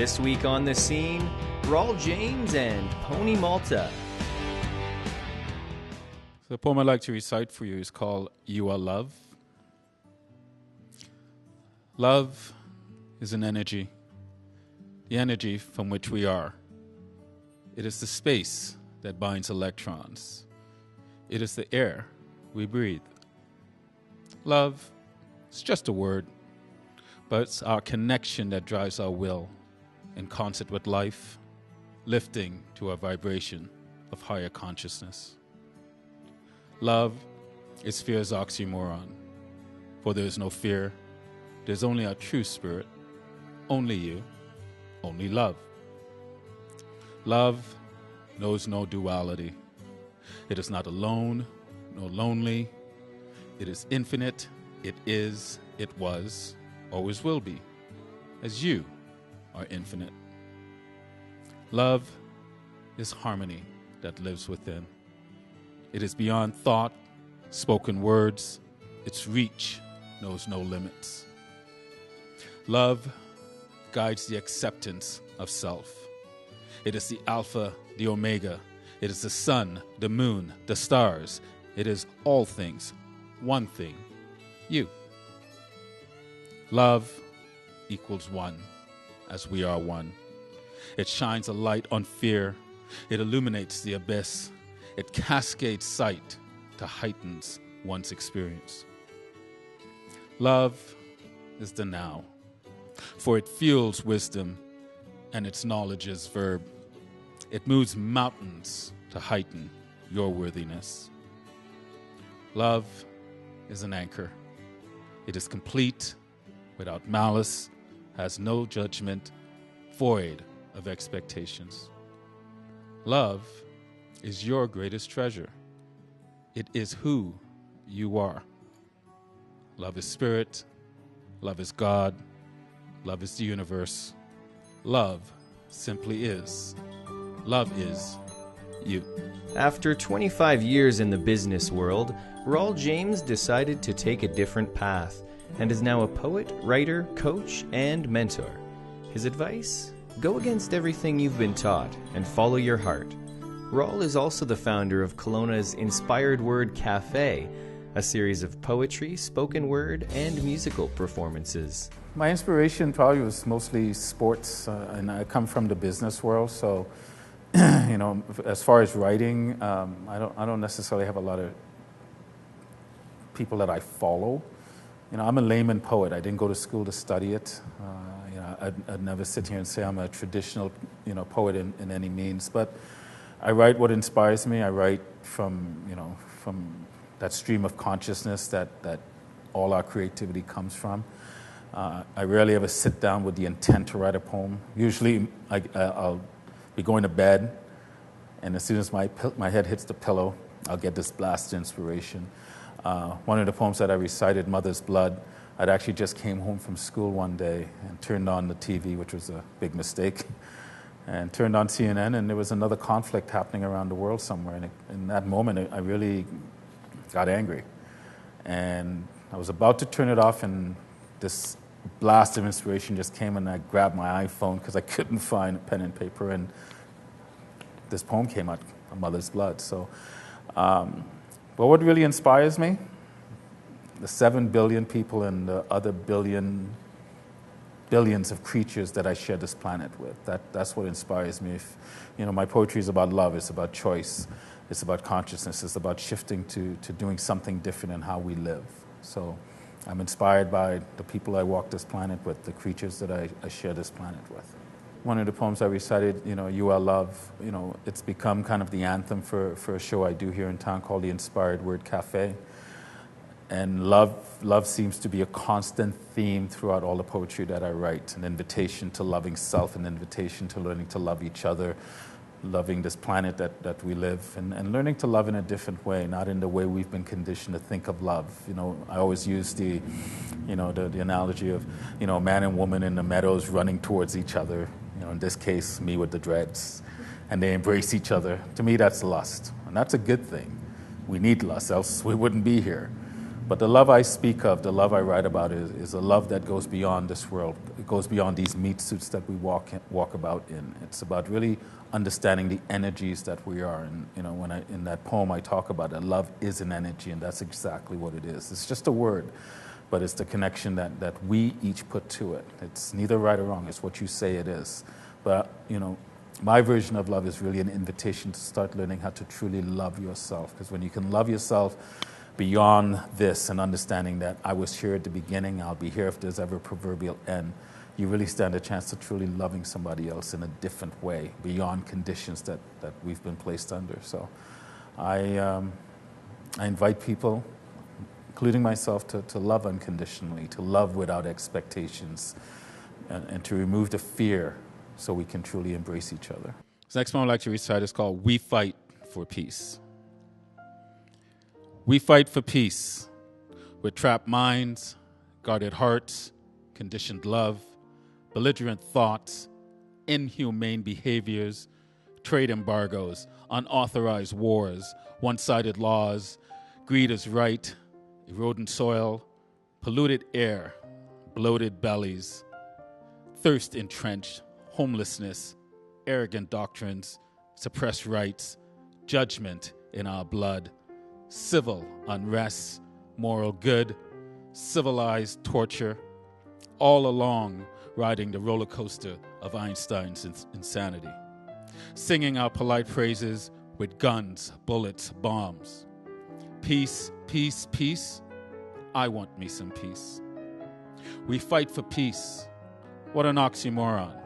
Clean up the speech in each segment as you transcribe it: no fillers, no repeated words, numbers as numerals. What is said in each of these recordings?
This week on the scene, Rawle James and Pony Malta. The poem I'd like to recite for you is called You Are Love. Love is an energy, the energy from which we are. It is the space that binds electrons. It is the air we breathe. Love is just a word, but it's our connection that drives our will in concert with life, lifting to a vibration of higher consciousness. Love is fear's oxymoron, for there is no fear. There's only our true spirit, only you, only love. Love knows no duality. It is not alone, nor lonely. It is infinite. It is, it was, always will be, as you are infinite. Love is harmony that lives within. It is beyond thought, spoken words. Its reach knows no limits. Love guides the acceptance of self. It is the Alpha, the Omega. It is the sun, the moon, the stars. It is all things, one thing, you. Love equals one, as we are one. It shines a light on fear. It illuminates the abyss. It cascades sight to heightens one's experience. Love is the now, for it fuels wisdom, and its knowledge is verb. It moves mountains to heighten your worthiness. Love is an anchor. It is complete, without malice, has no judgment, void of expectations. Love is your greatest treasure. It is who you are. Love is spirit. Love is God. Love is the universe. Love simply is. Love is you. After 25 years in the business world, Rawle James decided to take a different path and is now a poet, writer, coach, and mentor. His advice? Go against everything you've been taught and follow your heart. Rawle is also the founder of Kelowna's Inspired Word Cafe, a series of poetry, spoken word, and musical performances. My inspiration probably was mostly sports, and I come from the business world, so as far as writing, I don't necessarily have a lot of people that I follow. I'm a layman poet. I didn't go to school to study it. I'd never sit here and say I'm a traditional, poet in any means. But I write what inspires me. I write from that stream of consciousness that all our creativity comes from. I rarely ever sit down with the intent to write a poem. Usually, I'll be going to bed, and as soon as my head hits the pillow, I'll get this blast of inspiration. One of the poems that I recited, Mother's Blood, I'd actually just came home from school one day and turned on the TV, which was a big mistake, and turned on CNN, and there was another conflict happening around the world somewhere. And in that moment, I really got angry. And I was about to turn it off, and this blast of inspiration just came, and I grabbed my iPhone because I couldn't find a pen and paper, and this poem came out, A Mother's Blood. So, but what really inspires me? The 7 billion people and the other billions of creatures that I share this planet with. That's what inspires me. My poetry is about love. It's about choice. It's about consciousness. It's about shifting to doing something different in how we live. So I'm inspired by the people I walk this planet with, the creatures that I share this planet with. One of the poems I recited, You Are Love, it's become kind of the anthem for a show I do here in town called the Inspired Word Cafe. And love seems to be a constant theme throughout all the poetry that I write, an invitation to loving self, an invitation to learning to love each other, loving this planet that we live, and learning to love in a different way, not in the way we've been conditioned to think of love. I always use the analogy of, a man and woman in the meadows running towards each other, in this case, me with the dreads, and they embrace each other. To me, that's lust, and that's a good thing. We need lust, else we wouldn't be here. But the love I speak of, the love I write about, is a love that goes beyond this world. It goes beyond these meat suits that we walk about in. It's about really understanding the energies that we are. And in that poem I talk about that love is an energy, and that's exactly what it is. It's just a word, but it's the connection that we each put to it. It's neither right or wrong. It's what you say it is. But my version of love is really an invitation to start learning how to truly love yourself. Because when you can love yourself beyond this and understanding that I was here at the beginning, I'll be here if there's ever a proverbial end, you really stand a chance to truly loving somebody else in a different way, beyond conditions that we've been placed under. So I invite people, including myself, to love unconditionally, to love without expectations, and to remove the fear so we can truly embrace each other. This next one I'd like to recite is called We Fight for Peace. We fight for peace with trapped minds, guarded hearts, conditioned love, belligerent thoughts, inhumane behaviors, trade embargoes, unauthorized wars, one-sided laws, greed is right, eroding soil, polluted air, bloated bellies, thirst entrenched, homelessness, arrogant doctrines, suppressed rights, judgment in our blood, civil unrest, moral good, civilized torture, all along riding the roller coaster of Einstein's insanity, singing our polite phrases with guns, bullets, bombs. Peace, peace, peace. I want me some peace. We fight for peace. What an oxymoron.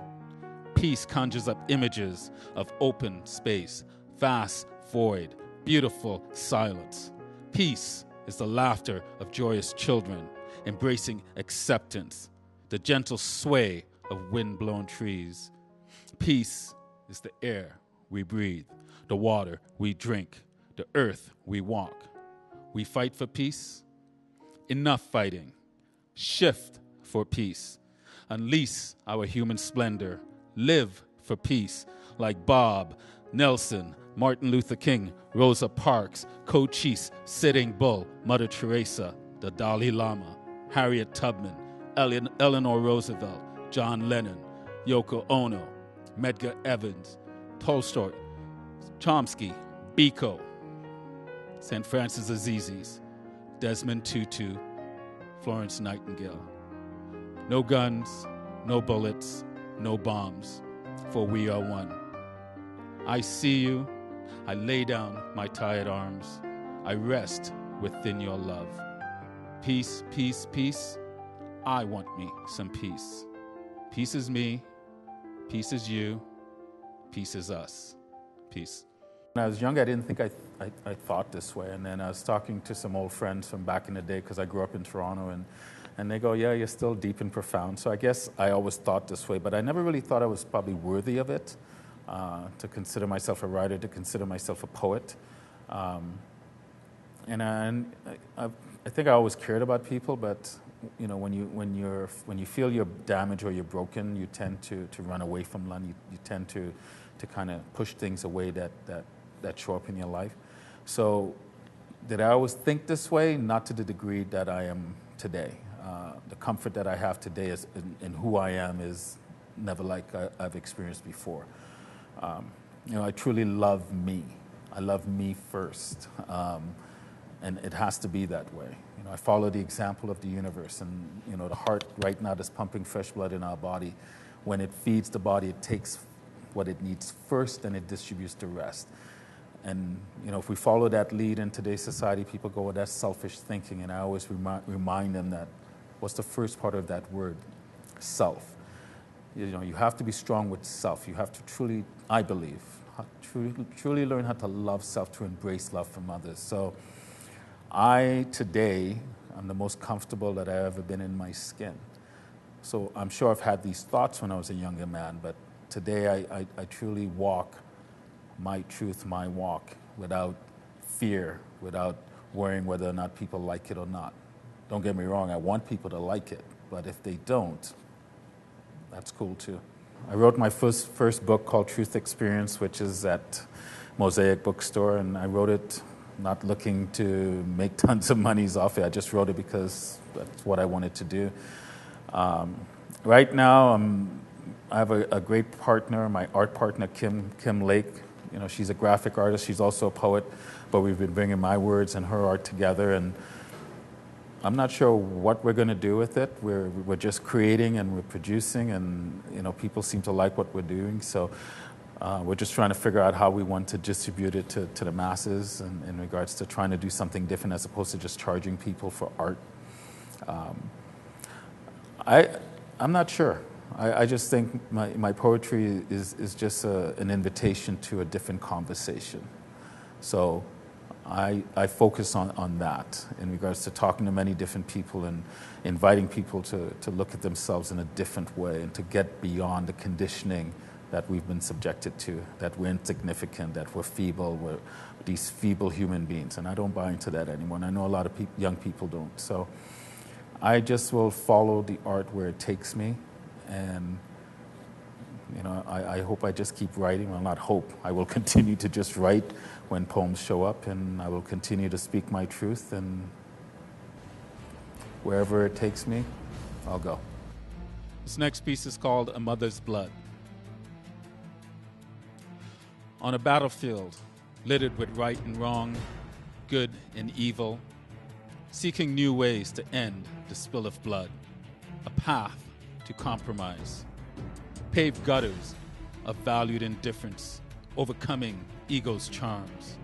Peace conjures up images of open space, vast void, beautiful silence. Peace is the laughter of joyous children, embracing acceptance, the gentle sway of wind-blown trees. Peace is the air we breathe, the water we drink, the earth we walk. We fight for peace. Enough fighting. Shift for peace. Unleash our human splendor. Live for peace, like Bob, Nelson, Martin Luther King, Rosa Parks, Cochise, Sitting Bull, Mother Teresa, the Dalai Lama, Harriet Tubman, Eleanor Roosevelt, John Lennon, Yoko Ono, Medgar Evans, Tolstoy, Chomsky, Biko, St. Francis Assisi, Desmond Tutu, Florence Nightingale. No guns, no bullets, no bombs, for we are one. I see you, I lay down my tired arms, I rest within your love. Peace, peace, peace, I want me some peace. Peace is me, peace is you, peace is us. Peace. When I was young, I didn't think I thought this way. And then I was talking to some old friends from back in the day, because I grew up in Toronto, and they go, yeah, you're still deep and profound. So I guess I always thought this way, but I never really thought I was probably worthy of it, to consider myself a writer, to consider myself a poet. And I think I always cared about people, but when you feel you're damaged or you're broken, you tend to run away from them. You tend to kind of push things away that show up in your life. So did I always think this way? Not to the degree that I am today. The comfort that I have today is in who I am is never like I've experienced before. I truly love me. I love me first. And it has to be that way. I follow the example of the universe, and the heart right now is pumping fresh blood in our body. When it feeds the body, it takes what it needs first, and it distributes the rest. And if we follow that lead in today's society, people go, well, that's selfish thinking. And I always remind them that what's the first part of that word? Self. You have to be strong with self. You have to truly, I believe, truly learn how to love self, to embrace love from others. So today, I'm the most comfortable that I've ever been in my skin. So I'm sure I've had these thoughts when I was a younger man, but today I truly walk my truth, my walk, without fear, without worrying whether or not people like it or not. Don't get me wrong, I want people to like it, but if they don't, that's cool too. I wrote my first book called Truth Experience, which is at Mosaic Bookstore, and I wrote it not looking to make tons of monies off it. I just wrote it because that's what I wanted to do. Right now, I have a great partner, my art partner, Kim Lake. You know, she's a graphic artist. She's also a poet, but we've been bringing my words and her art together, and I'm not sure what we're going to do with it. We're just creating and we're producing, and you know, people seem to like what we're doing. So we're just trying to figure out how we want to distribute it to the masses, in regards to trying to do something different as opposed to just charging people for art. I'm not sure. I just think my poetry is just an invitation to a different conversation. So I focus on that in regards to talking to many different people and inviting people to look at themselves in a different way and to get beyond the conditioning that we've been subjected to, that we're insignificant, that we're feeble, we're these feeble human beings. And I don't buy into that anymore, and I know a lot of young people don't. So I just will follow the art where it takes me, and you know, I hope I just keep writing. Well, not hope. I will continue to just write when poems show up, and I will continue to speak my truth, and wherever it takes me, I'll go. This next piece is called A Mother's Blood. On a battlefield littered with right and wrong, good and evil, seeking new ways to end the spill of blood, a path to compromise, paved gutters of valued indifference, overcoming ego's charms,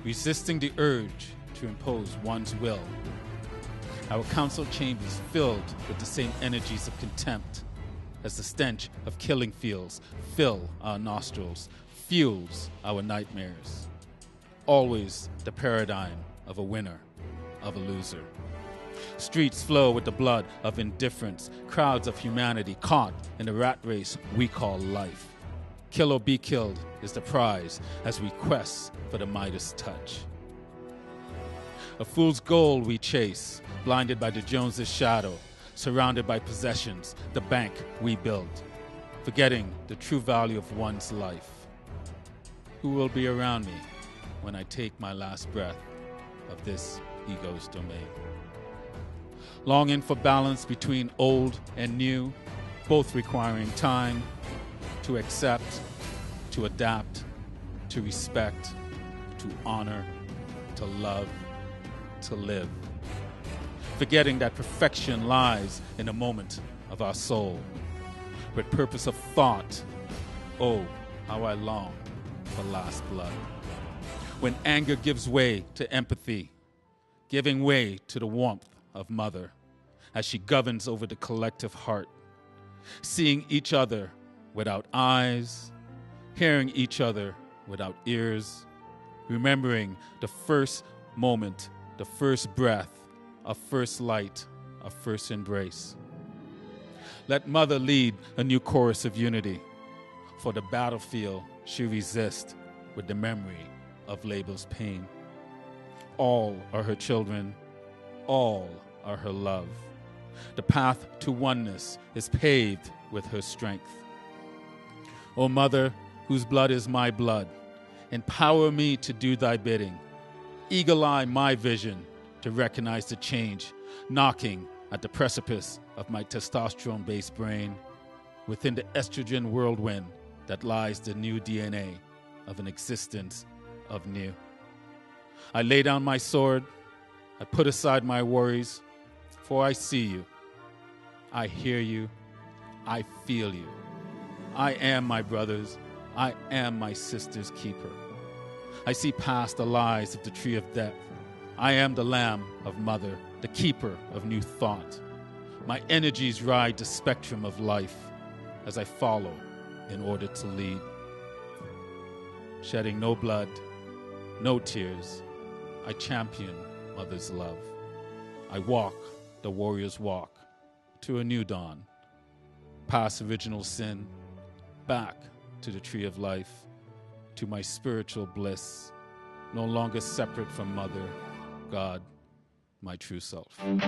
resisting the urge to impose one's will. Our council chambers filled with the same energies of contempt as the stench of killing fields fill our nostrils, fuels our nightmares. Always the paradigm of a winner, of a loser. Streets flow with the blood of indifference, crowds of humanity caught in the rat race we call life. Kill or be killed is the prize as we quest for the Midas touch. A fool's goal we chase, blinded by the Joneses' shadow, surrounded by possessions, the bank we build, forgetting the true value of one's life. Who will be around me when I take my last breath of this ego's domain? Longing for balance between old and new, both requiring time to accept, to adapt, to respect, to honor, to love, to live. Forgetting that perfection lies in a moment of our soul. With purpose of thought, oh, how I long for last blood. When anger gives way to empathy, giving way to the warmth of mother as she governs over the collective heart, seeing each other without eyes, hearing each other without ears, remembering the first moment, the first breath, a first light, a first embrace. Let mother lead a new chorus of unity. For the battlefield she resists with the memory of label's pain. All are her children, all are her love. The path to oneness is paved with her strength. O Mother, whose blood is my blood, empower me to do thy bidding. Eagle eye my vision to recognize the change knocking at the precipice of my testosterone-based brain. Within the estrogen whirlwind that lies the new DNA of an existence of new. I lay down my sword, I put aside my worries, for I see you, I hear you, I feel you. I am my brothers, I am my sister's keeper. I see past the lies of the tree of death. I am the lamb of mother, the keeper of new thought. My energies ride the spectrum of life as I follow in order to lead. Shedding no blood, no tears, I champion mother's love. I walk the warrior's walk to a new dawn, past original sin, back to the tree of life, to my spiritual bliss, no longer separate from mother, God, my true self.